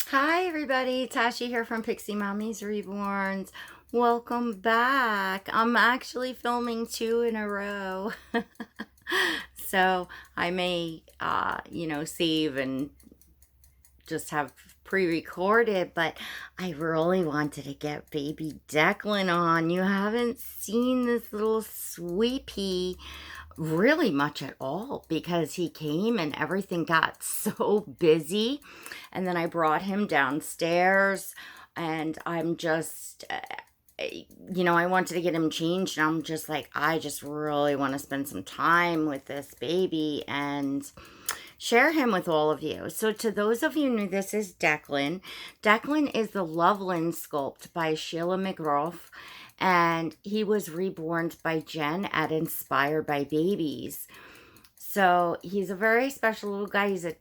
Hi everybody, Tashi here from Pixie Mommy's Reborns. Welcome back. I'm actually filming two in a row. So I may, save and just have pre-recorded, but I really wanted to get baby Declan on. You haven't seen this little sweepy really much at all because he came and everything got so busy. And then I brought him downstairs and I'm just, I wanted to get him changed. And I'm just like, I just really want to spend some time with this baby and share him with all of you. So to those of you new, this is Declan. Declan is the Lovelyn sculpt by Sheila Mrofka, and he was reborned by Jen at Inspired by Babies. So he's a very special little guy. He's a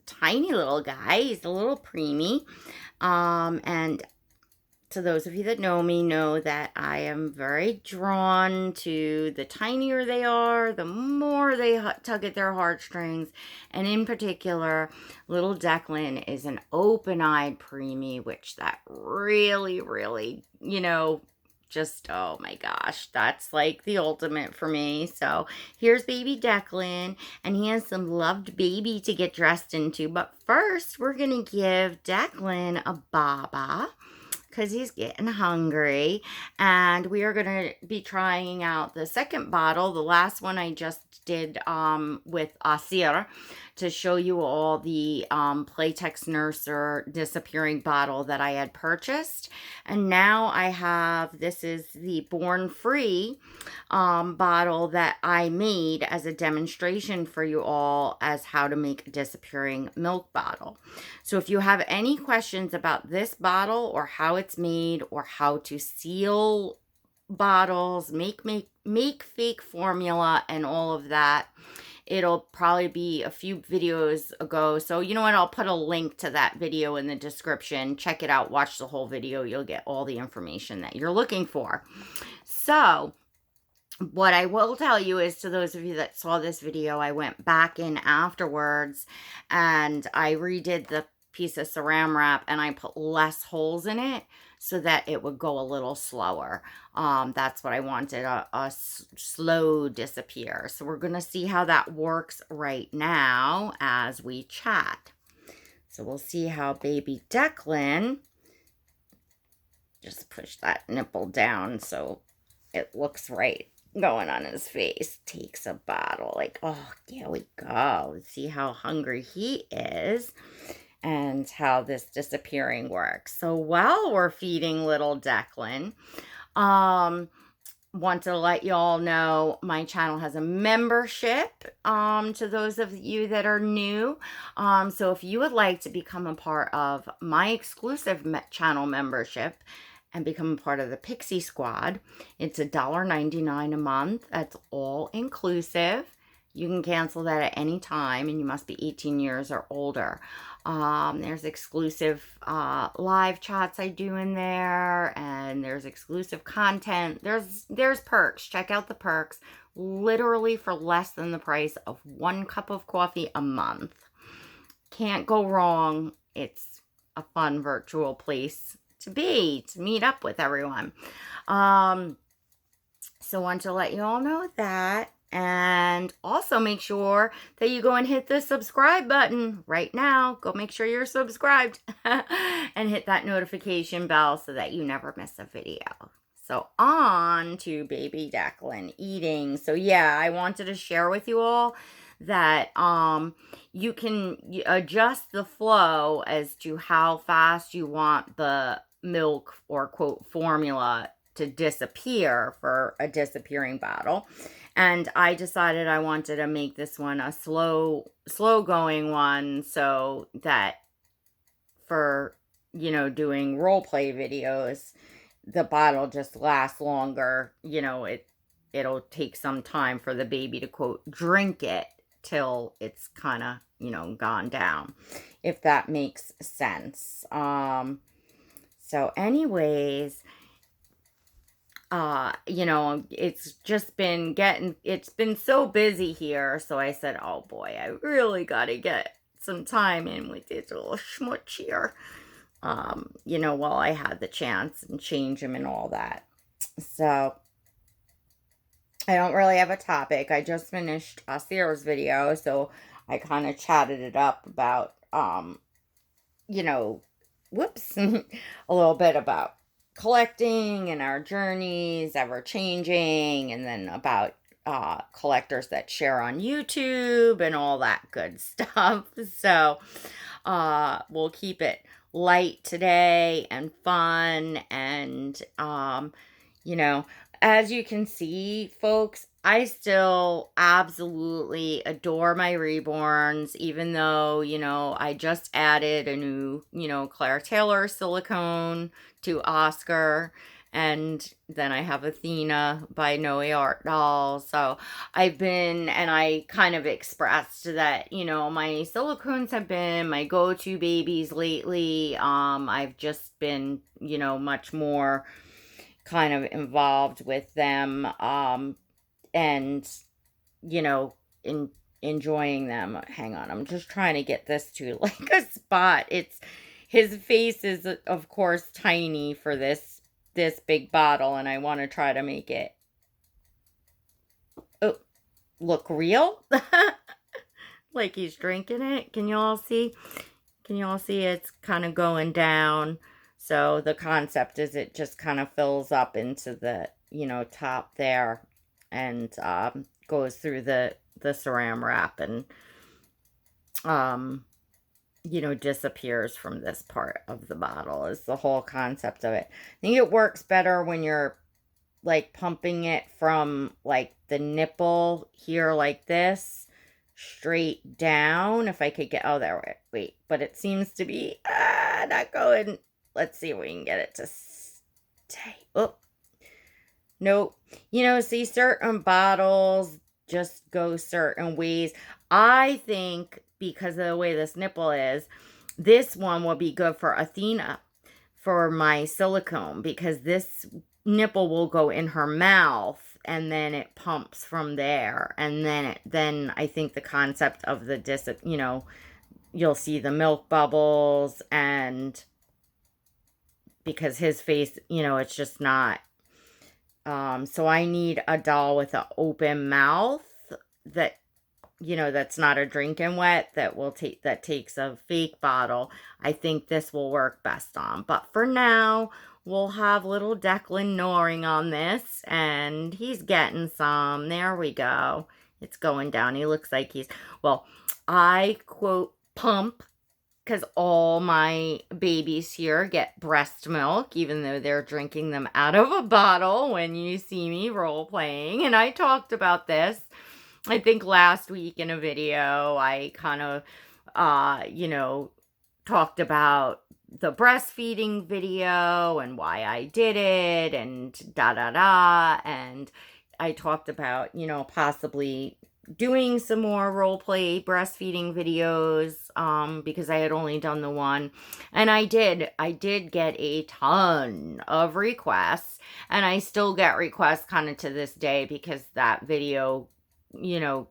tiny little guy. He's a little preemie. And to those of you that know me know that I am very drawn to the tinier they are, the more they tug at their heartstrings. And in particular, little Declan is an open-eyed preemie, which that really, really, just, oh my gosh, that's like the ultimate for me. So here's baby Declan, and he has some loved baby to get dressed into. But first, we're going to give Declan a baba because he's getting hungry. And we are going to be trying out the second bottle. The last one I just did with Asir to show you all the Playtex Nurser disappearing bottle that I had purchased. And now I have, this is the Born Free bottle that I made as a demonstration for you all as how to make a disappearing milk bottle. So if you have any questions about this bottle or how it's made or how to seal bottles, make fake formula and all of that, it'll probably be a few videos ago. So you know what? I'll put a link to that video in the description. Check it out. Watch the whole video. You'll get all the information that you're looking for. So what I will tell you is, to those of you that saw this video, I went back in afterwards and I redid the piece of saran wrap and I put less holes in it so that it would go a little slower. That's what I wanted, a slow disappear. So we're going to see how that works right now as we chat. So we'll see how baby Declan, just push that nipple down so it looks right going on his face, takes a bottle, like, oh, there we go. See how hungry he is and how this disappearing works. So while we're feeding little Declan, want to let y'all know my channel has a membership to those of you that are new. So if you would like to become a part of my exclusive channel membership and become a part of the Pixie Squad, it's $1.99 a month. That's all inclusive. You can cancel that at any time, and you must be 18 years or older. There's exclusive live chats I do in there, and there's exclusive content. There's perks. Check out the perks. Literally for less than the price of 1 cup of coffee a month. Can't go wrong. It's a fun virtual place to meet up with everyone. So I want to let you all know that. And also make sure that you go and hit the subscribe button right now. Go make sure you're subscribed and hit that notification bell so that you never miss a video. So on to baby Declan eating. So yeah, I wanted to share with you all that you can adjust the flow as to how fast you want the milk or quote formula to disappear for a disappearing bottle. And I decided I wanted to make this one a slow going one so that for, doing role play videos, the bottle just lasts longer. It'll take some time for the baby to quote drink it till it's kind of, gone down, if that makes sense. So anyways, it's just been it's been so busy here. So I said, oh boy, I really got to get some time in with this little schmutz here. you know, while I had the chance, and change them and all that. So I don't really have a topic. I just finished Sarah's video, so I kind of chatted it up about, you know, whoops, a little bit about collecting and our journeys ever changing, and then about collectors that share on YouTube and all that good stuff. So we'll keep it light today and fun, and you know, as you can see, folks, I still absolutely adore my reborns, even though, you know, I just added a new, you know, Claire Taylor silicone to Oscar. And then I have Athena by Noe Art Doll. So and I kind of expressed that, you know, my silicones have been my go-to babies lately. I've just been, you know, much more kind of involved with them, and you know, enjoying them. Hang on, I'm just trying to get this to like a spot. His face is of course tiny for this big bottle, and I want to try to make it look real. Like he's drinking it. Can you all see it's kind of going down? So the concept is it just kind of fills up into the, you know, top there, and goes through the saran wrap, and you know, disappears from this part of the bottle is the whole concept of it. I think it works better when you're like pumping it from like the nipple here like this straight down. If I could get, oh, there, wait, but it seems to be not going. Let's see if we can get it to stay. Oh, nope. You know, see, certain bottles just go certain ways. I think because of the way this nipple is, this one will be good for Athena, for my silicone, because this nipple will go in her mouth and then it pumps from there. And then I think the concept of the you know, you'll see the milk bubbles, and because his face, you know, it's just not, so I need a doll with an open mouth that, you know, that's not a drinking wet, that takes a fake bottle. I think this will work best on. But for now, we'll have little Declan gnawing on this, and he's getting some. There we go. It's going down. He looks like well, I quote pump, because all my babies here get breast milk, even though they're drinking them out of a bottle when you see me role playing. And I talked about this, I think last week in a video. I kind of, you know, talked about the breastfeeding video and why I did it, and da-da-da. And I talked about, you know, possibly doing some more role play breastfeeding videos, because I had only done the one, and I did get a ton of requests, and I still get requests kind of to this day, because that video, you know,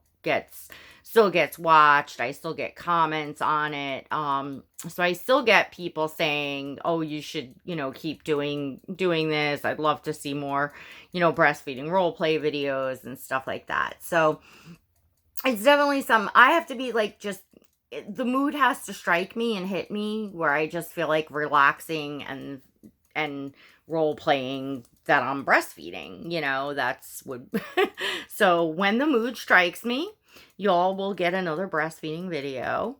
still gets watched. I still get comments on it. So I still get people saying, oh, you should, you know, keep doing this. I'd love to see more, you know, breastfeeding role play videos and stuff like that. So it's definitely something I have to be like, just the mood has to strike me and hit me where I just feel like relaxing and role playing that I'm breastfeeding, you know. That's what so when the mood strikes me, y'all will get another breastfeeding video.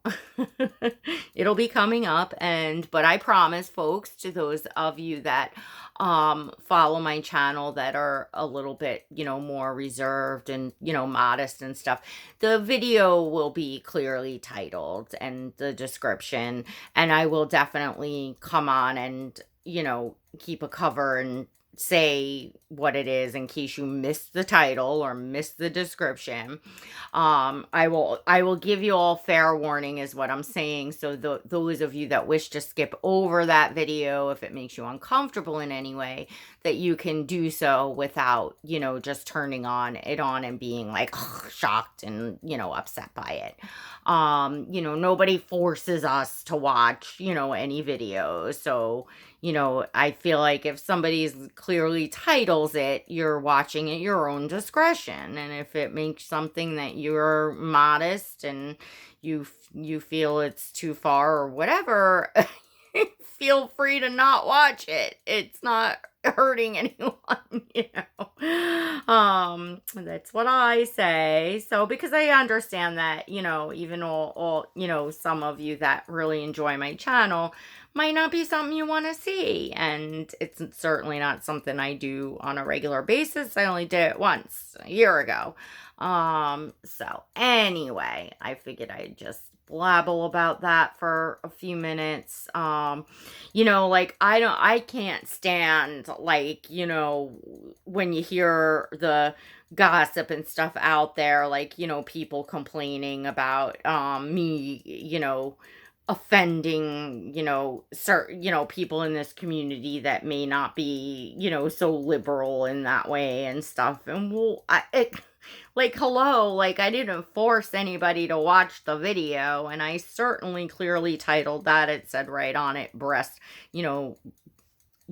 It'll be coming up, but I promise, folks, to those of you that follow my channel that are a little bit, you know, more reserved and, you know, modest and stuff, the video will be clearly titled, and the description, and I will definitely come on and, you know, keep a cover and say what it is in case you missed the title or missed the description. I will give you all fair warning is what I'm saying. So those of you that wish to skip over that video, if it makes you uncomfortable in any way, that you can do so without, just turning it on and being like shocked and, upset by it. Nobody forces us to watch, any videos. So, I feel like if somebody's clearly titles it, you're watching at your own discretion. And if it makes something that you're modest and you feel it's too far or whatever, feel free to not watch it. It's not hurting anyone, that's what I say. So, because I understand that, even all some of you that really enjoy my channel might not be something you want to see, and it's certainly not something I do on a regular basis. I only did it once a year ago. So anyway, I figured I'd just blabble about that for a few minutes. I can't stand, when you hear the gossip and stuff out there, people complaining about, me, offending, certain, people in this community that may not be, so liberal in that way and stuff. And hello, I didn't force anybody to watch the video, and I certainly clearly titled that. It said right on it,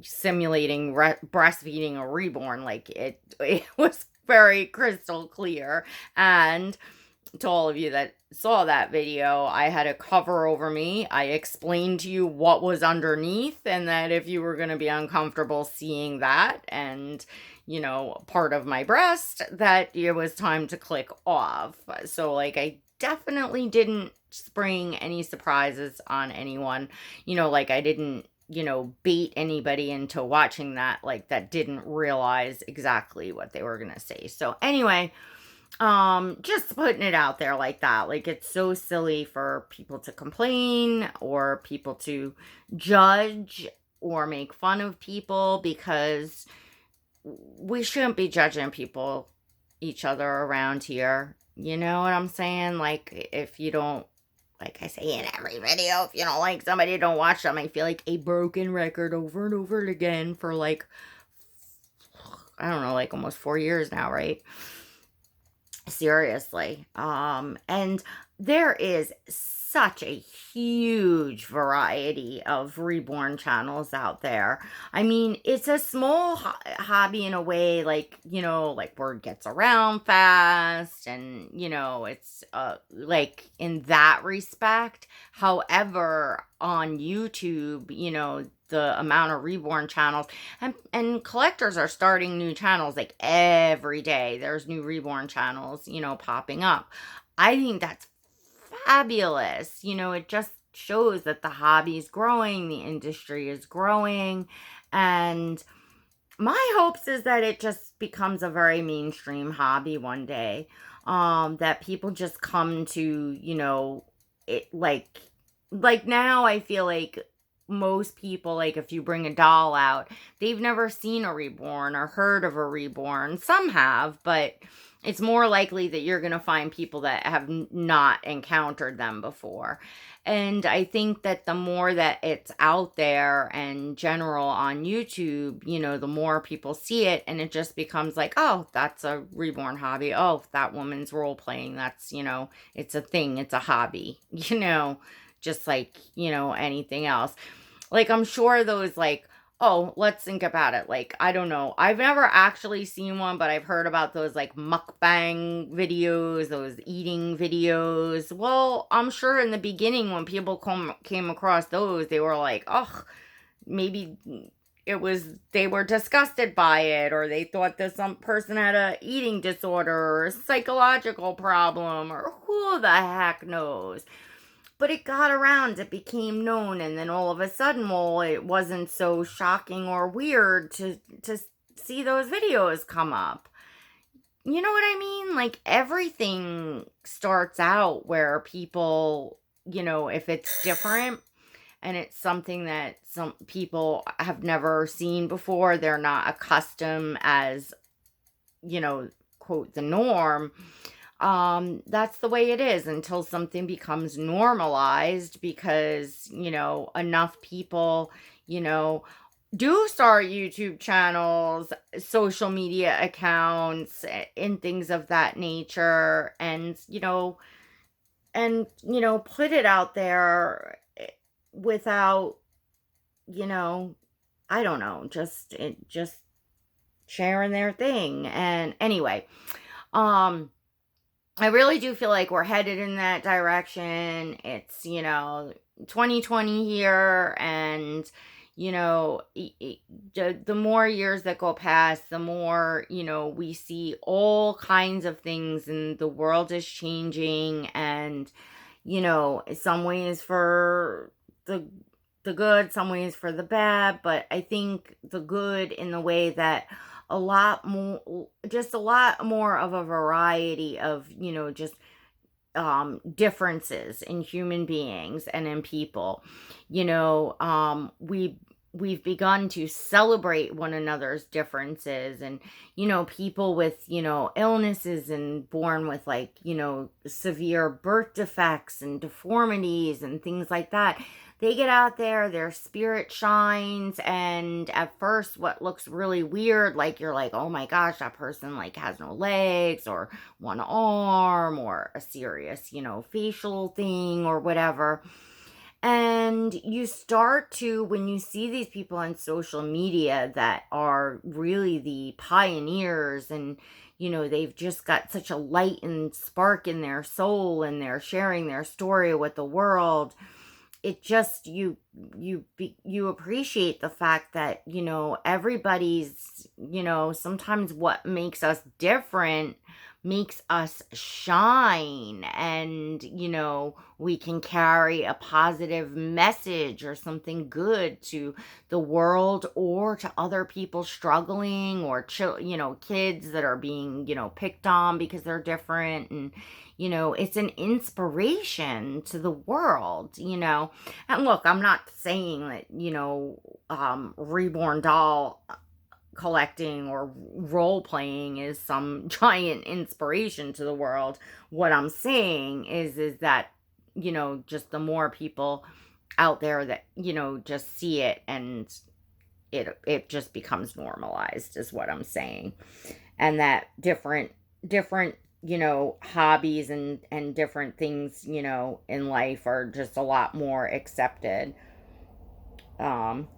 simulating breastfeeding a reborn. It was very crystal clear. And to all of you that saw that video, I had a cover over me. I explained to you what was underneath, and that if you were going to be uncomfortable seeing that and, part of my breast, that it was time to click off. So, I definitely didn't spring any surprises on anyone. I didn't, bait anybody into watching that, that didn't realize exactly what they were going to say. So, anyway, just putting it out there like that. It's so silly for people to complain or people to judge or make fun of people, because we shouldn't be judging each other around here. You know what I'm saying? If you don't, like I say in every video, if you don't like somebody, don't watch them. I feel like a broken record over and over again for I don't know, almost 4 years now, right? Seriously. And there is such a huge variety of reborn channels out there. I mean, it's a small hobby in a way, word gets around fast, and, it's, in that respect. However, on YouTube, the amount of reborn channels and collectors are starting new channels every day. There's new reborn channels, popping up. I think that's fabulous. It just shows that the hobby is growing, the industry is growing, and my hopes is that it just becomes a very mainstream hobby one day. That people just come to, it now I feel like most people, if you bring a doll out, they've never seen a reborn or heard of a reborn. Some have, but it's more likely that you're going to find people that have not encountered them before. And I think that the more that it's out there and general on YouTube, the more people see it, and it just becomes oh, that's a reborn hobby. Oh, that woman's role playing. That's, it's a thing. It's a hobby, just anything else. I'm sure those oh, let's think about it. I don't know. I've never actually seen one, but I've heard about those mukbang videos, those eating videos. Well, I'm sure in the beginning when people came across those, they were oh, maybe they were disgusted by it, or they thought that some person had a eating disorder or a psychological problem, or who the heck knows. But it got around, it became known, and then all of a sudden, it wasn't so shocking or weird to see those videos come up. You know what I mean? Everything starts out where people, if it's different, and it's something that some people have never seen before. They're not accustomed as, quote, the norm. That's the way it is until something becomes normalized, because, enough people, do start YouTube channels, social media accounts, and things of that nature, and, put it out there without, I don't know, just sharing their thing. And anyway, I really do feel like we're headed in that direction. It's, 2020 here, and, the more years that go past, the more, we see all kinds of things, and the world is changing, and, some ways for the good, some ways for the bad, but I think the good in the way that a lot more of a variety of, just differences in human beings and in people. We've begun to celebrate one another's differences, and people with illnesses and born with severe birth defects and deformities and things like that. They get out there, their spirit shines, and at first what looks really weird, like you're like, oh my gosh, that person has no legs or one arm or a serious, facial thing or whatever. And you start to, when you see these people on social media that are really the pioneers, and they've just got such a light and spark in their soul, and they're sharing their story with the world, it just, you appreciate the fact that, everybody's, sometimes what makes us different makes us shine, and, we can carry a positive message or something good to the world, or to other people struggling, or, kids that are being, picked on because they're different. And, it's an inspiration to the world, And look, I'm not saying that, reborn doll collecting or role playing is some giant inspiration to the world. What I'm saying is that, just the more people out there that, just see it, and it just becomes normalized, is what I'm saying. And that different, hobbies and different things, in life are just a lot more accepted. I'm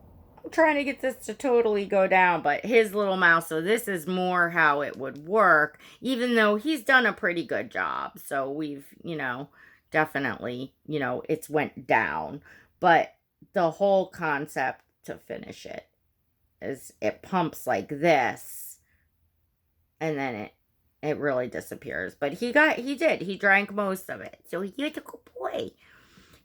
trying to get this to totally go down, but his little mouse, so this is more how it would work, even though he's done a pretty good job. So we've, definitely, it's went down, but the whole concept to finish it is it pumps like this, and then it really disappears. But he drank most of it, so he was a good boy.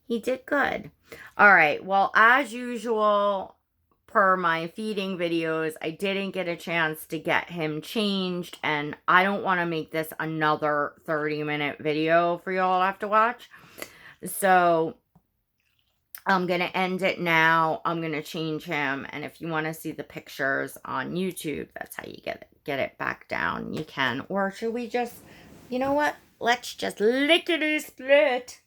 He did good. All right, well, as usual, per my feeding videos, I didn't get a chance to get him changed, and I don't want to make this another 30-minute video for y'all to have to watch. So I'm going to end it now. I'm going to change him, and if you want to see the pictures on YouTube, that's how you get it back down. You can. Or should we just, you know what? Let's just lickety-split.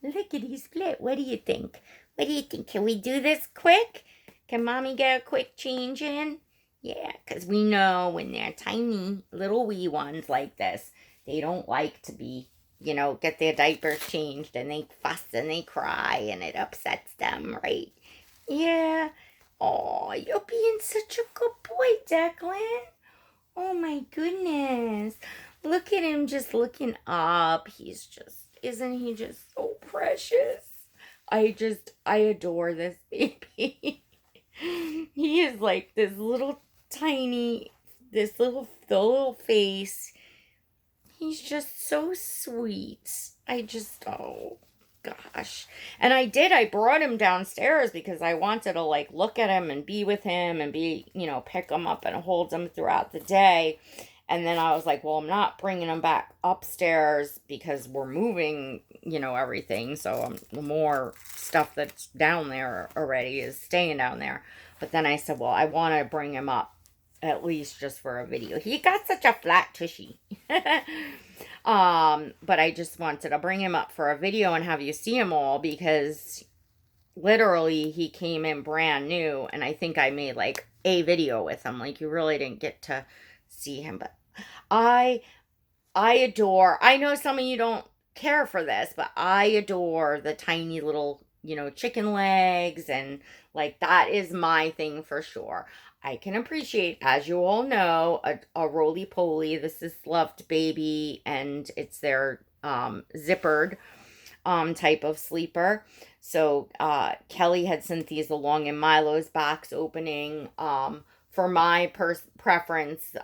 Lickety-split. What do you think? What do you think? Can we do this quick? Can Mommy get a quick change in? Yeah, because we know when they're tiny, little wee ones like this, they don't like to be, get their diapers changed, and they fuss and they cry, and it upsets them, right? Yeah. Oh, you're being such a good boy, Declan. Oh my goodness. Look at him just looking up. Isn't he just so precious? I adore this baby. He is like this little tiny, the little face. He's just so sweet. Oh gosh. And I brought him downstairs because I wanted to look at him and be with him and pick him up and hold him throughout the day. And then I was like, well, I'm not bringing him back upstairs because we're moving, everything. So the more stuff that's down there already is staying down there. But then I said, well, I want to bring him up at least just for a video. He got such a flat tushy. But I just wanted to bring him up for a video and have you see him all because literally he came in brand new and I think I made like a video with him. Like you really didn't get to see him, but I adore, I know some of you don't care for this, but I adore the tiny little, chicken legs, and like that is my thing for sure. I can appreciate, as you all know, a roly-poly. This is Loved Baby, and it's their zippered type of sleeper. So Kelly had sent these along in Milo's box opening. For my preference,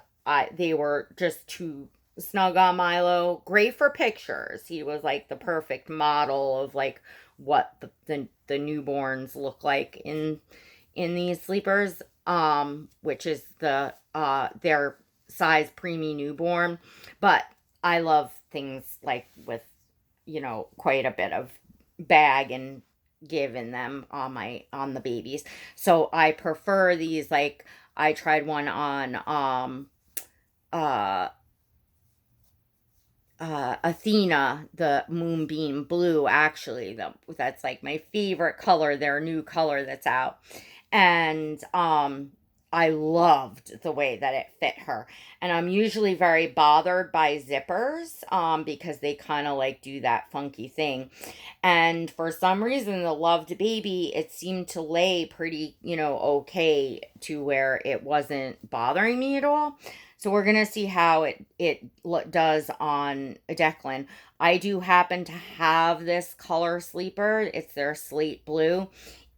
they were just too snug on Milo. Great for pictures. He was like the perfect model of like what the newborns look like in these sleepers, which is the their size preemie newborn. But I love things like with quite a bit of bag and give in them on the babies. So I prefer these. Like I tried one on Athena, the Moonbeam Blue, actually. That's like my favorite color, their new color that's out. And I loved the way that it fit her. And I'm usually very bothered by zippers because they kind of like do that funky thing. And for some reason, the Loved Baby, it seemed to lay pretty, okay to where it wasn't bothering me at all. So we're going to see how it does on Declan. I do happen to have this color sleeper. It's their slate blue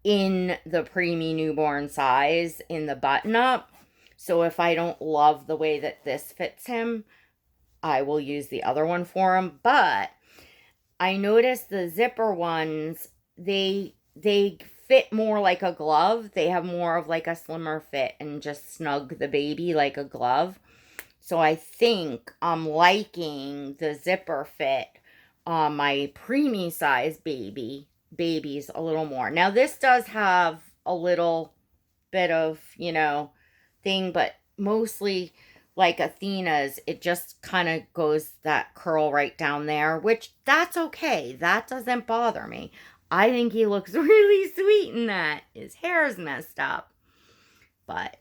in the preemie newborn size in the button up. So if I don't love the way that this fits him, I will use the other one for him. But I noticed the zipper ones, they fit more like a glove. They have more of like a slimmer fit and just snug the baby like a glove. So I think I'm liking the zipper fit on my preemie size babies a little more. Now this does have a little bit of, thing, but mostly like Athena's, it just kind of goes that curl right down there, which that's okay. That doesn't bother me. I think he looks really sweet in that. His hair is messed up, but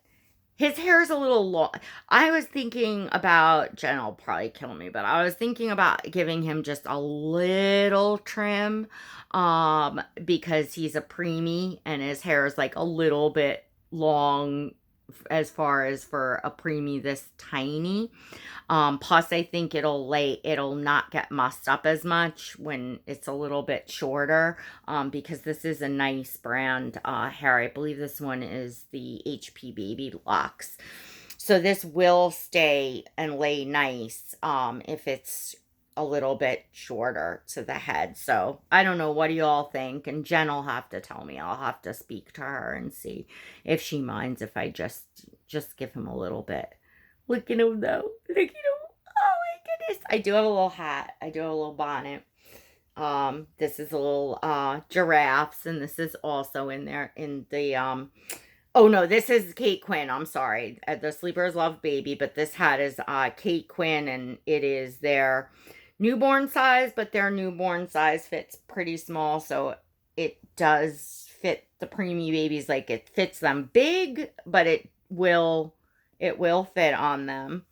his hair is a little long. I was thinking about, Jen will probably kill me, but I was thinking about giving him just a little trim because he's a preemie and his hair is like a little bit long as far as for a preemie this tiny. Plus I think it'll not get mussed up as much when it's a little bit shorter, because this is a nice brand hair. I believe this one is the HP Baby Locks. So this will stay and lay nice if it's a little bit shorter to the head. So I don't know, what do you all think? And Jen will have to tell me. I'll have to speak to her and see if she minds if I just give him a little bit. Look at him though. Look at him. Oh my goodness. I do have a little hat. I do have a little bonnet. This is a little giraffes, and this is also in there in the oh no, this is Kate Quinn. I'm sorry. The Sleepers Love Baby, but this hat is Kate Quinn, and it is their newborn size, but their newborn size fits pretty small, so it does fit the preemie babies. Like it fits them big, but it will fit on them.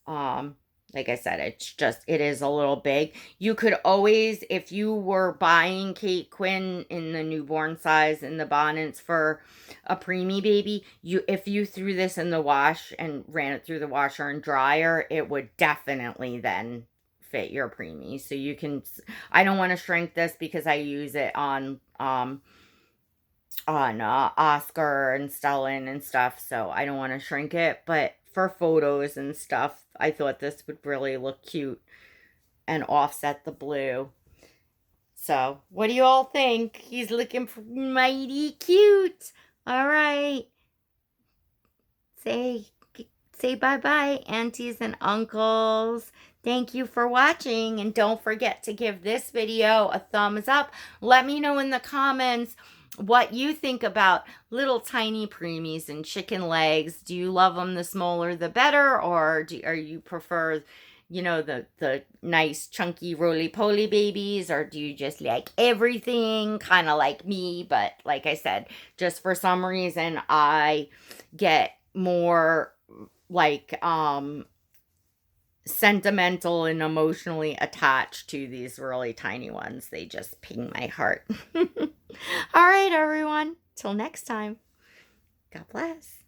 Like I said, it is a little big. You could always, if you were buying Kate Quinn in the newborn size in the bonnets for a preemie baby, if you threw this in the wash and ran it through the washer and dryer, it would definitely then fit your preemie. So you can, I don't want to shrink this because I use it on Oscar and Stellan and stuff, so I don't want to shrink it, but for photos and stuff, I thought this would really look cute and offset the blue. So, what do you all think? He's looking mighty cute. All right. Say say bye-bye, aunties and uncles. Thank you for watching, and don't forget to give this video a thumbs up. Let me know in the comments what you think about little tiny preemies and chicken legs. Do you love them the smaller the better, or or you prefer, you know, the nice chunky roly-poly babies, or do you just like everything, kind of like me? But like I said, just for some reason I get more like sentimental and emotionally attached to these really tiny ones. They just ping my heart. All right, everyone, till next time, God bless.